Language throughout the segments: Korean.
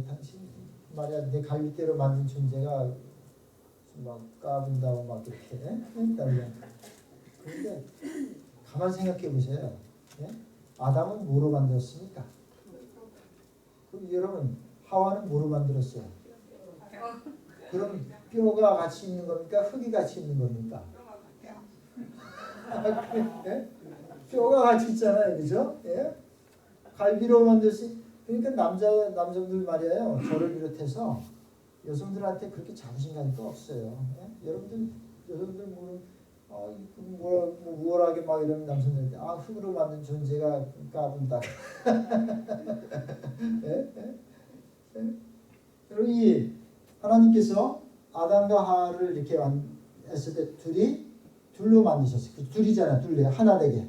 당신 말이야 내 갈빗대로 만든 존재가 막 까분다고 막 이렇게 했다고요. 그런데 가만 생각해 보세요. 예? 아담은 뭐로 만들었습니까? 그럼 여러분 하와는 뭐로 만들었어요? 그럼 뼈가 같이 있는 겁니까? 흙이 같이 있는 겁니까? 예? 뼈가 같이 있잖아요, 그죠? 예? 갈비로 만들지. 그러니까 남자들 말이에요. 저를 비롯해서 여성들한테 그렇게 자부심감이 또 없어요. 예? 여러분들 뭐 우월하게 막 이러는 남성들한테 흙으로 만든 존재가 까분다. 예? 예? 예? 여러분 이 하나님께서 아담과 하와를 이렇게 했을 때 둘로 만드셨어요. 그 둘이잖아요. 둘이 하나 되게.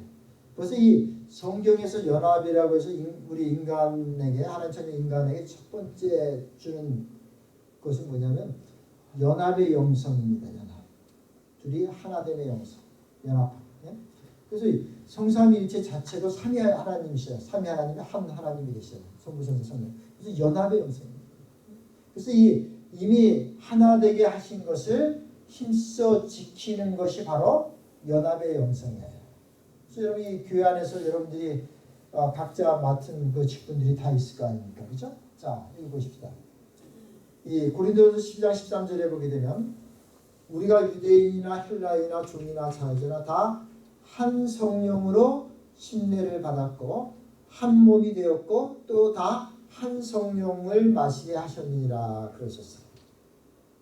그래서 이 성경에서 연합이라고 해서 우리 인간에게 하나님 천지 인간에게 첫 번째 주는 것은 뭐냐면 연합의 영성입니다. 연합. 둘이 하나됨의 영성. 연합. 예? 그래서 이 성삼위일체 자체도 삼위 하나님이셔요. 삼위 하나님이 한 하나님이 계셔요. 성부성자 성령. 그래서 연합의 영성입니다. 그래서 이미 하나 되게 하신 것을 힘써 지키는 것이 바로 연합의 영성이에요. 그래서 여러분 이 교회 안에서 여러분들이 각자 맡은 그 직분들이 다 있을 거 아닙니까? 그죠? 자, 읽어보십시다. 이 고린도서 10장 13절에 보게 되면 우리가 유대인이나 헬라인이나 종이나 자유자나 다 한 성령으로 침례를 받았고 한 몸이 되었고 또 다 한 성령을 마시게 하셨느니라 그러셨어요.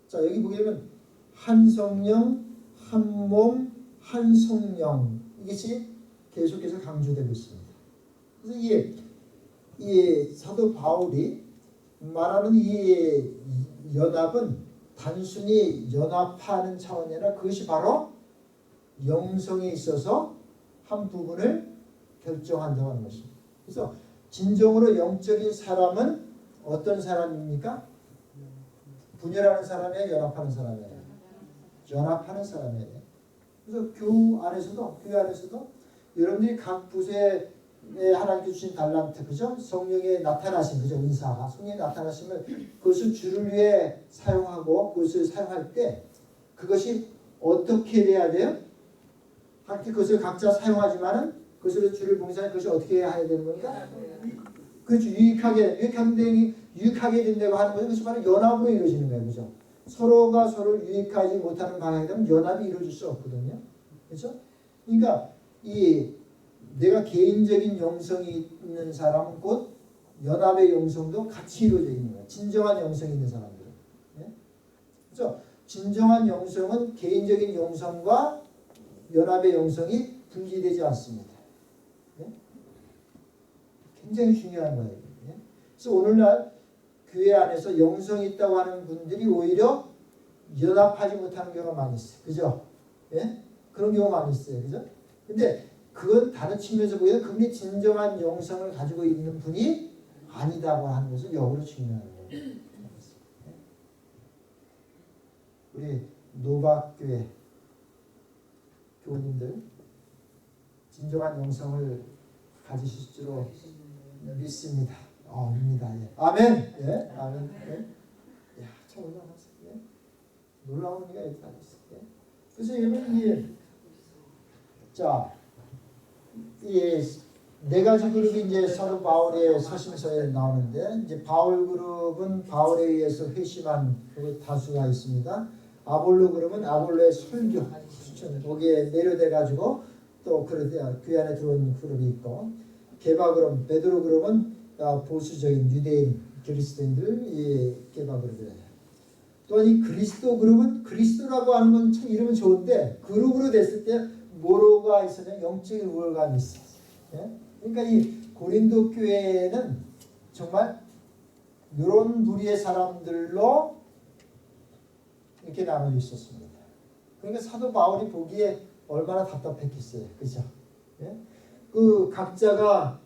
자, 여기 보게 되면 한 성령, 한 몸, 한 성령 이것이 계속해서 강조되고 있습니다. 그래서 이 사도 바울이 말하는 이 연합은 단순히 연합하는 차원이 아니라 그것이 바로 영성에 있어서 한 부분을 결정한다고 하는 것입니다. 그래서 진정으로 영적인 사람은 어떤 사람입니까? 분열하는 사람이에요? 연합하는 사람이에요? 연합하는 사람이에요. 그래서 교회 안에서도 여러분들이 각 부서에 하나님께 주신 달란트, 그죠? 성령의 나타나심, 그죠? 은사가 성령의 나타나심을 그것을 주를 위해 사용하고 그것을 사용할 때 그것이 어떻게 돼야 돼요? 그것을 각자 사용하지만은 그것으로 주를 봉사하는 것이 어떻게 해야 되는 겁니까? 그렇죠. 유익하게 된다고 하는 것은 그것이 바로 연합으로 이루어지는 거예요. 그죠? 서로가 서로를 유익하지 못하는 방향이 되면 연합이 이루어질 수 없거든요. 그렇죠? 그러니까 내가 개인적인 영성이 있는 사람은 곧 연합의 영성도 같이 이루어져 있는 거예요. 진정한 영성이 있는 사람들은. 네? 그렇죠? 진정한 영성은 개인적인 영성과 연합의 영성이 분리되지 않습니다. 네? 굉장히 중요한 거예요. 네? 그래서 오늘날 교회 안에서 영성이 있다고 하는 분들이 오히려 연합하지 못하는 경우가 많이 있어요. 그죠? 네? 그런 경우가 많이 있어요. 그죠? 근데 그건 다른 측면에서 보면 그분이 진정한 영성을 가지고 있는 분이 아니다고 하는 것은 역으로 중요한 거예요. 우리 노박교회 교우님들 진정한 영성을 가지실 줄로 믿습니다. 입니다. 예. 아멘. 예. 아멘. 예. 야, 참 올라갔어요. 예. 놀라운 일이 있다. 예. 그래서 여러분 네 가지 그룹이 이제 사도 바울의 서신서에 나오는데 이제 바울 그룹은 바울에 의해서 회심한 다수가 있습니다. 아볼로 그룹은 아볼로의 설교 추천 거기에 매료돼 가지고 또 그렇게 교회 안에 들어온 그룹이 있고 게바 그룹 베드로 그룹은 보수적인 유대인 그리스도인들 이 게바 그룹이에요. 또 이 그리스도 그룹은 그리스도라고 하는 건 참 이름은 좋은데 그룹으로 됐을 때 뭐로가 있으면 영적인 우월감이 있어요. 예? 그러니까 이 고린도 교회는 정말 이런 부류의 사람들로 이렇게 나눠져 있었습니다. 그러니까 사도 바울이 보기에 얼마나 답답했겠어요. 그죠? 예? 그 각자가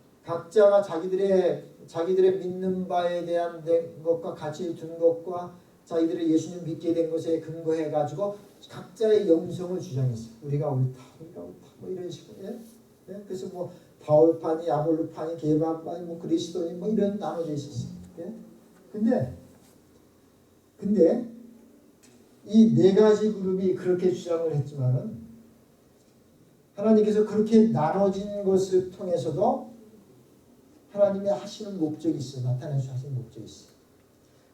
자기들의 믿는 바에 대한 것과 가치를 둔 것과 자기들의 예수님 믿게 된 것에 근거해 가지고 각자의 영성을 주장했어요. 우리가 옳다 뭐 이런 식으로. 예? 예? 그래서 뭐 바울파니, 아볼로파니, 게바파니, 뭐 그리스도인 뭐 이런 나눠져 있었어요. 예? 근데 이 네 가지 그룹이 그렇게 주장을 했지만은 하나님께서 그렇게 나눠진 것을 통해서도 하나님이 하시는 목적이 있어요. 나타내셔 하시는 목적이 있어요.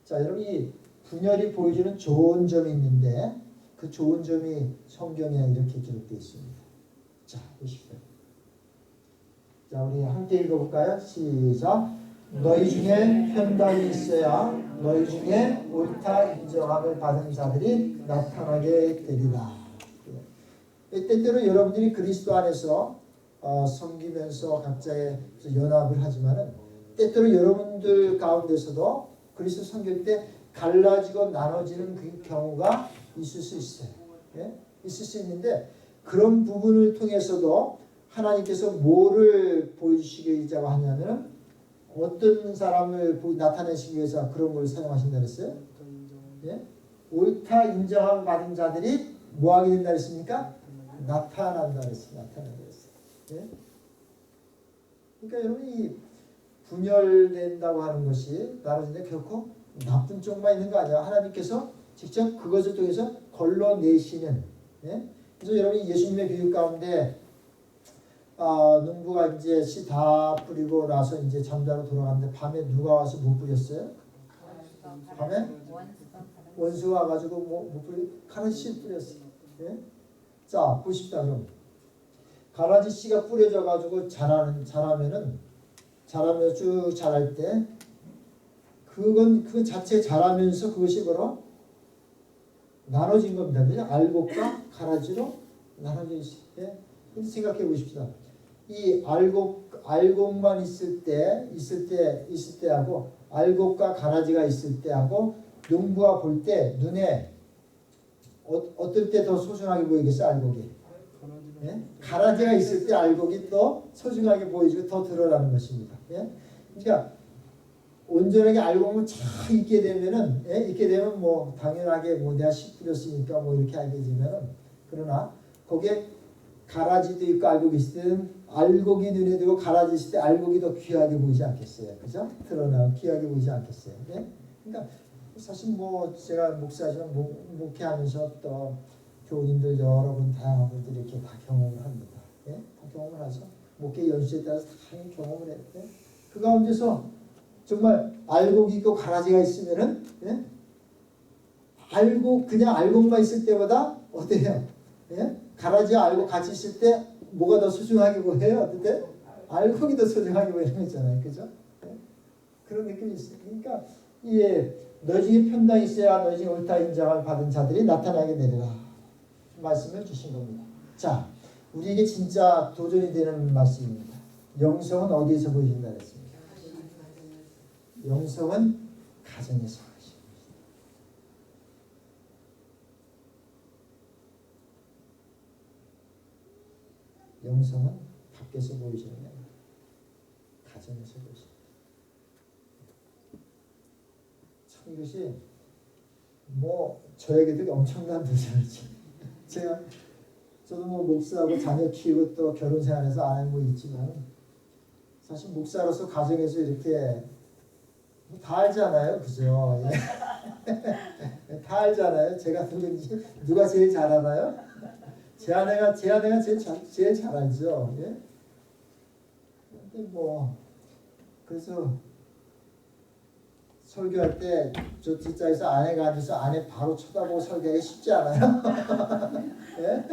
자, 여러분 이 분열이 보여주는 좋은 점이 있는데 그 좋은 점이 성경에 이렇게 기록되어 있습니다. 자, 보십시오. 자, 우리 함께 읽어볼까요? 시작. 너희 중에 편당이 있어야 너희 중에 옳다 인정함을 받은 자들이 나타나게 되리라. 때때로 여러분들이 그리스도 안에서 섬기면서 각자의 연합을 하지만은 때때로 여러분들 가운데서도 그리스도 섬길 때 갈라지고 나눠지는 그 경우가 있을 수 있어요. 예? 있을 수 있는데 그런 부분을 통해서도 하나님께서 뭐를 보여주시고자 하냐면 어떤 사람을 나타내시기 위해서 그런 걸 사용하신다 그랬어요? 예? 옳다 인정함 받은 자들이 뭐 하게 된다 그랬습니까? 나타난다 그랬어요. 나타난다 그랬어요. 예? 그러니까 여러분이 분열된다고 하는 것이 나눠진데 결코 나쁜 쪽만 있는 거 아니야. 하나님께서 직접 그것을 통해서 걸러내시는. 예? 그래서 여러분이 예수님의 비유 가운데 농부가 이제 씨 다 뿌리고 나서 이제 잠자러 돌아갔는데 밤에 누가 와서 못 뿌렸어요? 밤에 원수가 와가지고 못 뿌리 가라지 씨 뿌렸어요. 예? 자 보십시다. 그럼 가라지 씨가 뿌려져 가지고 자라면서 쭉 자랄 때 그건 자체 자라면서 그것이 바로 나눠진 겁니다. 그냥 알곡과 가라지로 나눠져 있어요. 예? 생각해 보십시다. 이 알곡만 있을 때하고 알곡과 가라지가 있을 때하고 농부가 볼 때 눈에 어떨 때 더 소중하게 보이겠어요? 알곡이. 예? 가라지가 있을 때 알곡이 더 소중하게 보이고 더 드러나는 것입니다. 예? 그러니까 온전하게 알곡을 잘 있게 되면은 있게 되면 뭐 당연하게 뭐 내가 씨 뿌렸으니까 뭐 이렇게 알게 되면은 그러나 거기에 가라지도 있고 알곡이 있을 때는 알곡이 눈에 들고 가라지 있을 때 알곡이 더 귀하게 보이지 않겠어요? 그죠? 드러나 귀하게 보이지 않겠어요? 예? 그러니까 사실 뭐 제가 목사지만 목회하면서 또 교우님들 여러분 다양한 분들이 이렇게 다 경험을 합니다. 예? 다 경험을 하죠. 목회 연수에 따라서 다 경험을 해요. 예? 그 가운데서 정말 알곡이 있고 가라지가 있으면은 예? 그냥 알곡만 있을 때보다 어때요? 예? 가라지와 알곡 같이 있을 때 뭐가 더 소중하게 보여요? 어때? 알곡이 더 소중하게 보이는 거잖아요. 그죠? 예? 그런 느낌이 있어요. 그러니까 너희 중에 편당이 있어야 너희 중에 옳다 인정을 받은 자들이 나타나게 되리라. 말씀을 주신 겁니다. 자, 우리에게 진짜 도전이 되는 말씀입니다. 영성은 어디에서 보여준다 그랬습니까? 영성은 가정에서 하십니다. 영성은 밖에서 보이지는 않아요. 가정에서 보이십니다. 참 이것이 뭐 저에게도 엄청난 도전이죠. 저도 뭐 목사하고 자녀 키우고 또 결혼 생활에서 안 하고 있지만 사실 목사로서 가정에서 이렇게 다 알잖아요, 그죠? 예. 다 알잖아요. 제가 누군지 누가 제일 잘 알아요? 제 아내가 제일 잘 알죠. 예? 근데 뭐 그래서 설교할 때 저 뒷자리에서 아내가 앉아서 아내 바로 쳐다보고 설교하기 쉽지 않아요. 예?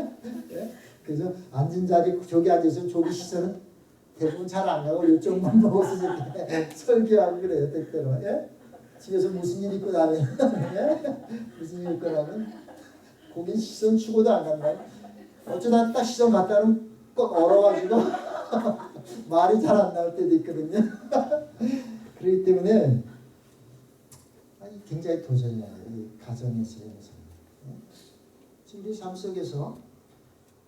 예? 그래서 앉은 자리 저기 앉아서 저기 시선은 대부분 잘 안 가고 이쪽만 보고서 이렇게 설교하고 그래요. 때때로. 예? 집에서 무슨 일 있고 나면 예? 무슨 일 있고 나면 거긴 시선 주고도 안 간다. 어쩌다 딱 시선 갔다는 꼭 얼어가지고 말이 잘 안 나올 때도 있거든요. 그렇기 때문에 굉장히 도전이야. 이 가정에서의 영성. 지금 우리 삶 속에서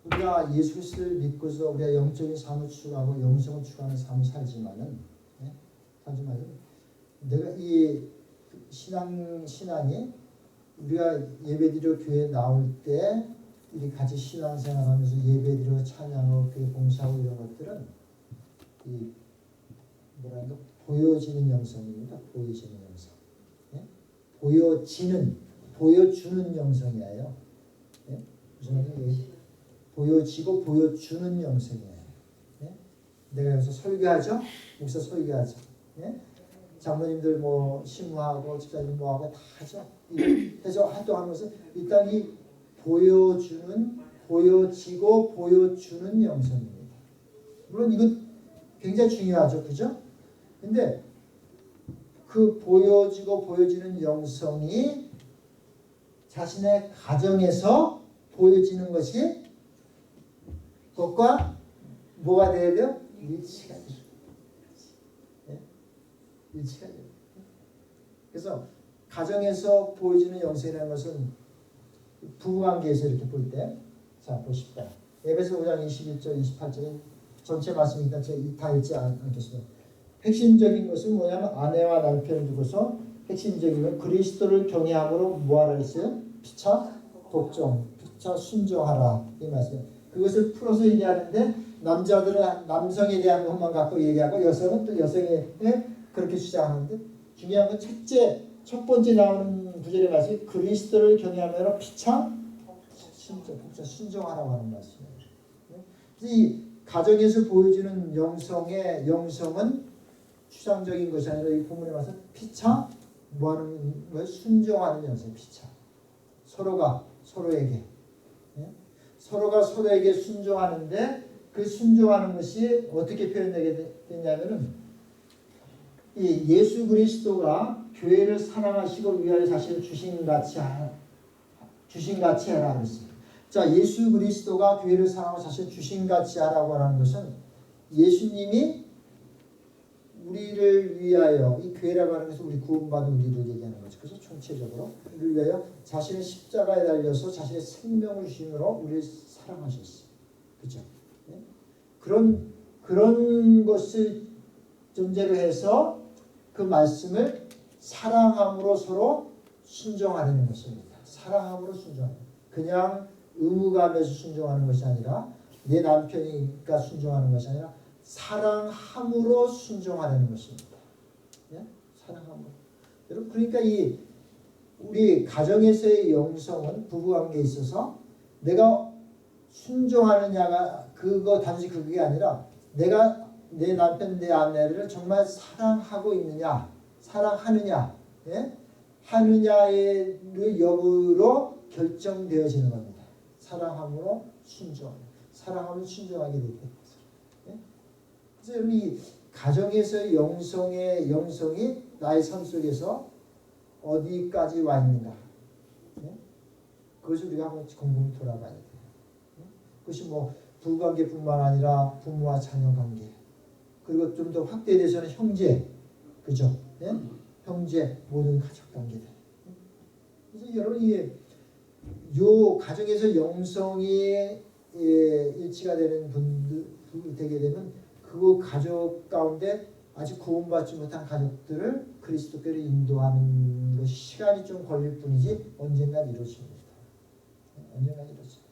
우리가 예수 그리스도를 믿고서 우리가 영적인 삶을 추구하고 영성을 추구하는 삶을 살지만은 내가 이 신앙이 우리가 예배드려 교회에 나올 때 우리 같이 신앙생활하면서 예배드려 찬양하고 교회 봉사하고 이런 것들은 이 보여지는 영성입니다. 보여지는 영성. 보여주는 영성이에요. 예? 무슨 말이에요? 보여지고 보여주는 영성이에요. 예? 내가 여기서 설교하죠? 목사 설교하죠. 예? 장로님들 뭐 심무하고 집사님 뭐하고 다 하죠. 해서 활동하는 것은 일단 이 보여지고 보여주는 영성입니다. 물론 이건 굉장히 중요하죠. 그죠? 근데 그 보여지고 보여지는 영성이 자신의 가정에서 보여지는 것이 그것과 뭐가 돼야 돼요? 일치가 돼요. 네? 일치가 돼요. 그래서 가정에서 보여지는 영성이라는 것은 부부관계에서 이렇게 볼 때, 자 보십시다. 에베소 5장 21절 28절에 전체 말씀이니까 제가 다 읽지 않겠습니다. 핵심적인 것은 뭐냐면 아내와 남편을 두고서 핵심적인 건 그리스도를 경외함으로 뭐하라 했어요? 피차 복종, 피차 순종하라 이 말씀. 그것을 풀어서 얘기하는데 남자들은 남성에 대한 것만 갖고 얘기하고 여성은 또 여성에 그렇게 주장하는데 중요한 건 첫 번째 나오는 구절의 말씀이 그리스도를 경외함으로 피차 순종하라고 하는 말씀이에요. 그래서 이 가정에서 보여지는 영성은 추상적인 것이 아니라 이 본문에 와서 피차 뭐하는 거예요? 순종하는 영성 피차. 서로가 서로에게 서로가 서로에게 순종하는데 그 순종하는 것이 어떻게 표현되게 됐냐면은 이 예수 그리스도가 교회를 사랑하시고 위하여 자신을 주신같이 하라 그랬습니다. 자, 예수 그리스도가 교회를 사랑하고 자신을 주신같이 하라고 하는 것은 예수님이 우리를 위하여 이 교회라고 하는 것은 우리 구원받은 우리를 얘기하는 거죠. 그래서 총체적으로 우리를 위하여 자신의 십자가에 달려서 자신의 생명을 주심으로 우리를 사랑하셨어요. 그죠? 네? 그런 것을 전제로 해서 그 말씀을 사랑함으로 서로 순종하는 것입니다. 사랑함으로 순종하는 그냥 의무감에서 순종하는 것이 아니라 내 남편이니까 순종하는 것이 아니라 사랑함으로 순종하는 것입니다. 예? 사랑함으로. 여러분 그러니까 이 우리 가정에서의 영성은 부부관계에 있어서 내가 순종하느냐가 그거 단지 그게 아니라 내가 내 남편 내 아내를 정말 사랑하고 있느냐 사랑하느냐 하느냐의 여부로 결정되어지는 겁니다. 사랑함으로 사랑하면 순종하게 되는 거죠. 그래서 이 가정에서의 영성이 나의 삶 속에서 어디까지 와 있는가? 그것을 우리가 한번 곰곰이 돌아봐야 돼요. 그것이 뭐 부부관계뿐만 아니라 부모와 자녀관계 그리고 좀 더 확대돼서는 형제, 그죠? 형제 모든 가족관계들. 그래서 여러분 이게 요 가정에서 영성이 일치가 되는 분들 되게 되면 그 가족 가운데 아직 구원받지 못한 가족들을 그리스도께로 인도하는 것이 시간이 좀 걸릴 뿐이지 언젠간 이루어집니다. 언젠간 이루어집니다.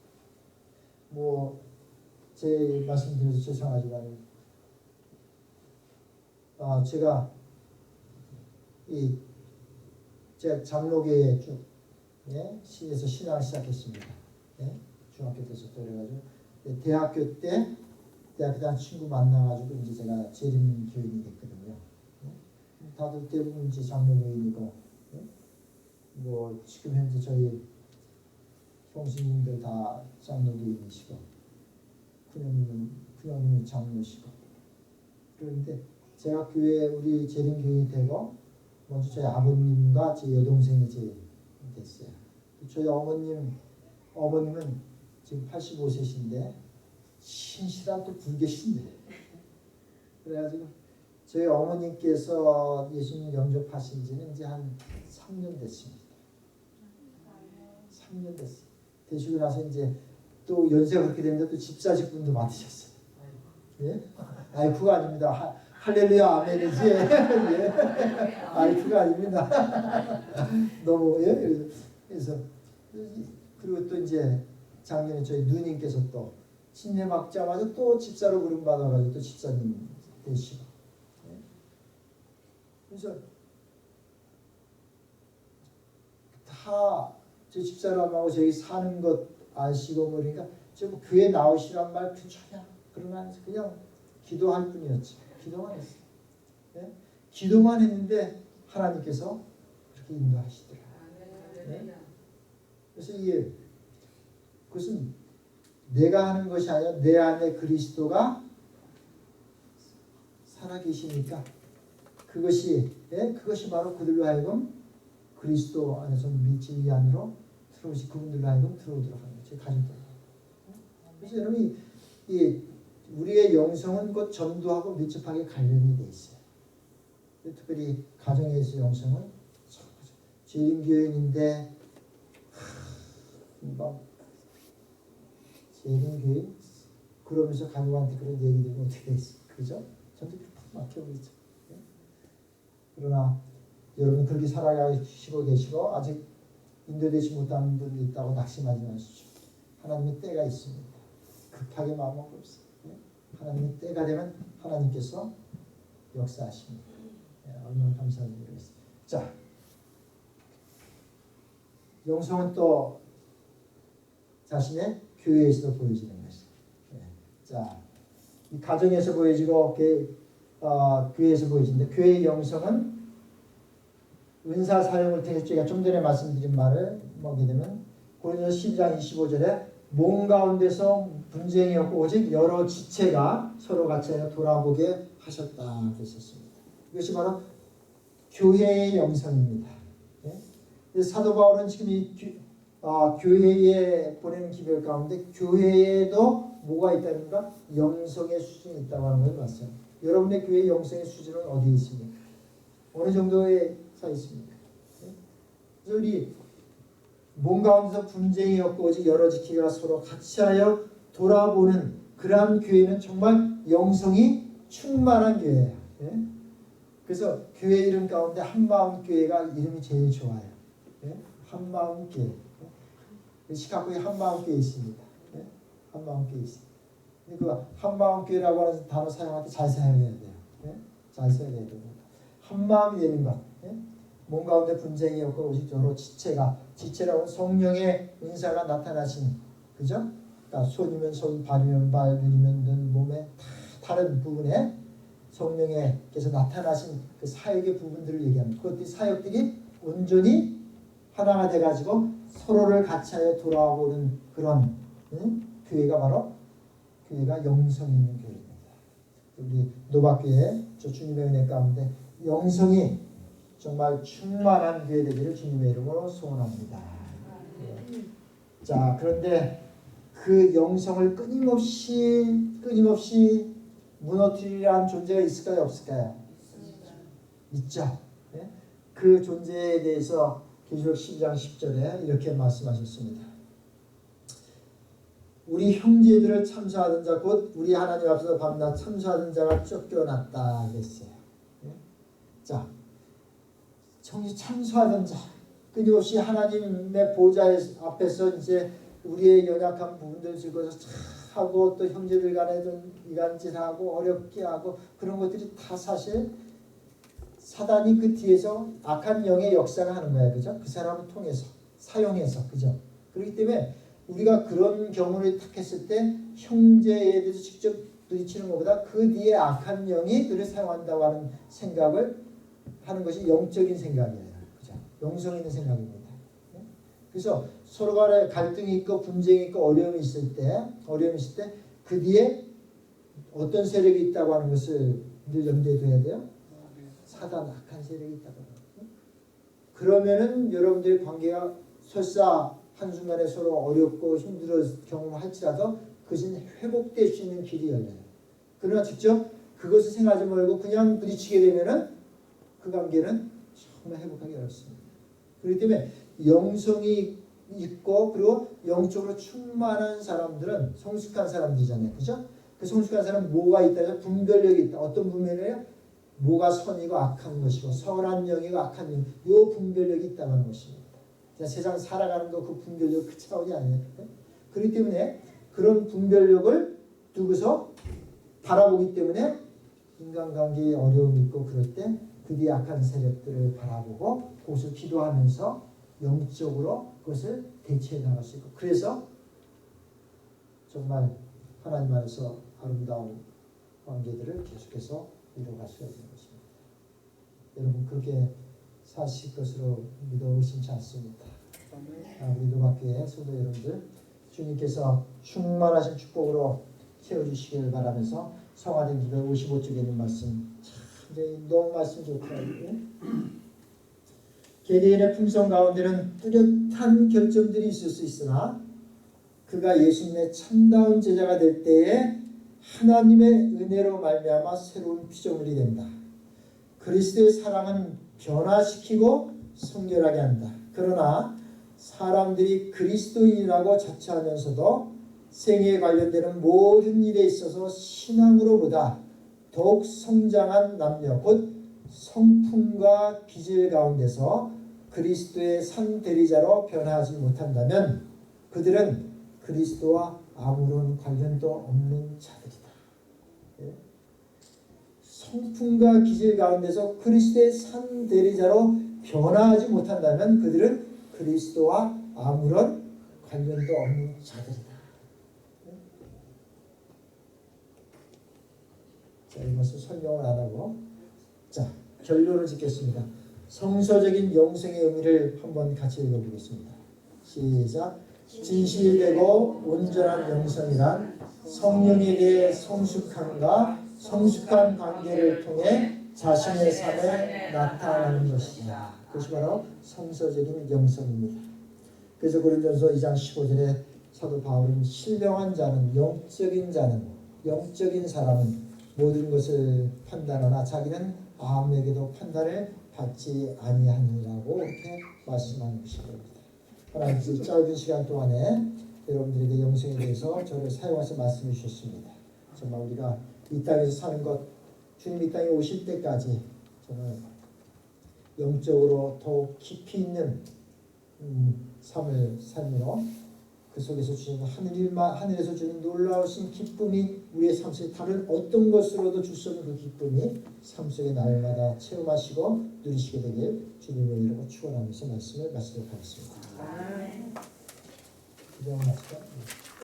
제 말씀드려서 죄송하지만 제가 장로교에 에서 신앙을 시작했습니다. 중학교 때부터 그래가지고 대학교 때 한 친구 만나가지고 이제 제가 재림 교인이 됐거든요. 다들 대부분 이제 장로교인이고 지금 현재 저희 형수님들 다 장로교인이시고 큰형님은 장로시고 그런데 제가 교회 우리 재림 교인이 되고 먼저 저희 아버님과 제 여동생이 됐어요. 저희 어머님은 지금 85세신데 신실한 또 불교신데 그래가지고 저희 어머님께서 예수님 영접하신 지는 이제 한 3년 됐습니다. 3년 됐어요. 되시고 나서 이제 또 연세가 그렇게 되는데 또 집사직 분도 맡으셨어요. 예? 그거 아닙니다. 할렐루야 아멘이지. 예. 그거 아닙니다. 너무 그래서 그리고 또 이제 작년에 저희 누님께서 또 신뢰 막자마자 또 집사로 부름 받아가지고 또 집사님 되시고. 그래서 다 제 집사람하고 저희 사는 것 아시고 그러니까 좀 교회 나오시란 말 전혀 그러나 그냥 기도할 뿐이었지. 기도만 했어. 네? 기도만 했는데 하나님께서 그렇게 인도하시더라. 네? 그래서 이게 그것은 내가 하는 것이 아니라 내 안에 그리스도가 살아계시니까 그것이 바로 그들로 하여금 그리스도 안에서 진리 안으로 들어오시 그분들로 하여금 들어오도록 하는 거죠. 가족들. 그래서 여러분이 우리의 영성은 곧 전도하고 밀접하게 관련이 돼 있어요. 특별히 가정에서 영성은 재림교인인데 재림교인 그러면서 가족한테 그런 얘기 들으면 어떻게 돼 있어요? 그죠? 전도 팍 막혀버리죠. 그러나 여러분 그렇게 살아가시고 계시고 아직 인도되지 못한 분이 있다고 낙심하지 마십시오. 하나님의 때가 있습니다. 급하게 마음먹고 없어요. 하나님의 때가 되면 하나님께서 역사하십니다. 얼마나 감사드리겠습니다. 자, 영성은 또 자신의 교회에서도 보여지는 것이죠. 자, 이 가정에서 보여지고 교회에서 보여지는데 교회의 영성은 은사 사용을 통해서 제가 좀 전에 말씀드린 말을 보게 되면 고린도서 12장 25절에 몸 가운데서 분쟁이 없고 오직 여러 지체가 서로 같이 돌아보게 하셨다 그랬었습니다. 이것이 바로 교회의 영성입니다. 사도 바울은 지금 이 교회에 보내는 기별 가운데 교회에도 뭐가 있다는가? 영성의 수준이 있다고 하는 걸 봤어요. 여러분의 교회의 영성의 수준은 어디에 있습니까? 어느 정도에 서 있습니까? 그래서 우리 몸 가운데서 분쟁이 없고 오직 여러 지체가 서로 같이하여 돌아보는 그러한 교회는 정말 영성이 충만한 교회예요. 그래서 교회 이름 가운데 한마음 교회가 이름이 제일 좋아요. 한마음 교회. 시카고에 한마음 교회 있습니다. 한마음 교회 있습니다. 그 한마음 교회라고 하는 단어 사용할 때 잘 사용해야 돼요. 잘 써야 돼요. 한마음이 되는 것. 몸 가운데 분쟁이 없고 오직 여러 지체라고 성령의 은사가 나타나신 그죠? 그러니까 손이면 손, 발이면 발, 눈이면 눈, 몸의 다른 부분에 성령께서 나타나신 그 사역의 부분들을 얘기합니다. 그것들이 사역들이 온전히 하나가 돼가지고 서로를 같이하여 돌아보는 그런 교회가 바로 교회가 영성 있는 교회입니다. 우리 노박교회 저 주님의 은혜 가운데 영성이 정말 충만한 교회 되기를 주님의 이름으로 소원합니다. 자, 그런데 그 영성을 끊임없이 무너뜨리라는 존재가 있을까요, 없을까요? 있죠. 그 존재에 대해서 계시록 12장 10절에 이렇게 말씀하셨습니다. 우리 형제들을 참소하던 자 곧 우리 하나님 앞에서 밤낮 참소하던 자가 쫓겨났다 그랬어요. 자, 참소하던 자 끊임없이 하나님의 보좌 앞에서 이제 우리의 연약한 부분들 즐거워서 하고 또 형제들 간에도 이간질하고 어렵게 하고 그런 것들이 다 사실 사단이 그 뒤에서 악한 영의 역사가 하는 거예요. 그죠? 그 사람을 통해서 사용해서 그죠? 그렇기 때문에 우리가 그런 경우를 딱 했을 때 형제에 대해서 직접 부딪히는 것보다 그 뒤에 악한 영이 그를 사용한다고 하는 생각을 하는 것이 영적인 생각이에요. 그죠? 영성 있는 생각입니다. 그래서 서로 간에 갈등이 있고 분쟁이 있고 어려움이 있을 때 그 뒤에 어떤 세력이 있다고 하는 것을 늘 염두에 둬야 돼요. 사단 악한 세력이 있다고. 그러면은 여러분들의 관계가 설사 한순간에 서로 어렵고 힘들어 경험할지라도 그것은 회복될 수 있는 길이 열려요. 그러나 직접 그것을 생각하지 말고 그냥 부딪히게 되면은 그 관계는 정말 회복하기 어렵습니다. 그렇기 때문에 영성이 있고 그리고 영적으로 충만한 사람들은 성숙한 사람들이잖아요. 그죠? 그 성숙한 사람은 뭐가 있다? 분별력이 있다. 어떤 분별력이에요? 뭐가 선이고 악한 것이고 선한 영이고 악한 영. 요 분별력이 있다는 것입니다. 세상 살아가는 거 그 분별력 그 차원이 아니에요. 그렇기 때문에 그런 분별력을 두고서 바라보기 때문에 인간관계에 어려움이 있고 그럴 때 그 뒤에 악한 세력들을 바라보고 그것을 기도하면서 영적으로 그것을 대체해 나갈 수 있고, 그래서 정말 하나님 안에서 아름다운 관계들을 계속해서 이루어갈 수가 있는 것입니다. 여러분 그렇게 사실 것으로 믿어 의심치 않습니다. 우리 노박교회 성도 여러분들, 주님께서 충만하신 축복으로 채워주시길 바라면서 성화된 기도 55쪽에 있는 말씀, 참 너무 말씀 좋더라고요. 개개인의 품성 가운데는 뚜렷한 결점들이 있을 수 있으나 그가 예수님의 참다운 제자가 될 때에 하나님의 은혜로 말미암아 새로운 피조물이 된다. 그리스도의 사랑은 변화시키고 성결하게 한다. 그러나 사람들이 그리스도인이라고 자처하면서도 생애에 관련되는 모든 일에 있어서 신앙으로보다 더욱 성장한 남녀, 곧 성품과 기질 가운데서 그리스도의 상대리자로 변화하지 못한다면 그들은 그리스도와 아무런 관련도 없는 자들이다. 예? 성품과 기질 가운데서 그리스도의 상대리자로 변화하지 못한다면 그들은 그리스도와 아무런 관련도 없는 자들이다. 자, 이것을 설명을 안 하고, 자, 결론을 짓겠습니다. 성서적인 영생의 의미를 한번 같이 읽어보겠습니다. 시작. 진실되고 온전한 영성이란 성령에 대해 성숙함과 성숙한 관계를 통해 자신의 삶에 나타나는 것이다. 그것이 바로 성서적인 영성입니다. 그래서 고린도전서 2장 15절에 사도 바울은 신령한 자는, 영적인 자는, 영적인 사람은 모든 것을 판단하나 자기는 아무에게도 판단을 받지 아니하니라고 이렇게 말씀하는 것입니다. 하나님께서 짧은 시간 동안에 여러분들에게 영생에 대해서 저를 사용해서 말씀해 주셨습니다. 정말 우리가 이 땅에서 사는 것, 주님 이 땅에 오실 때까지 정말 영적으로 더욱 깊이 있는 삶을 살며 그 속에서 주시는 하늘에서 주는 놀라우신 기쁨이 우리의 삶 속에 다른 어떤 것으로도 줄 수 없는 그 기쁨이 삶 속에 날마다 체험하시고 누리시게 되길 주님의 이름으로 축원하면서 말씀을 마치도록 하겠습니다. 기도를 마치고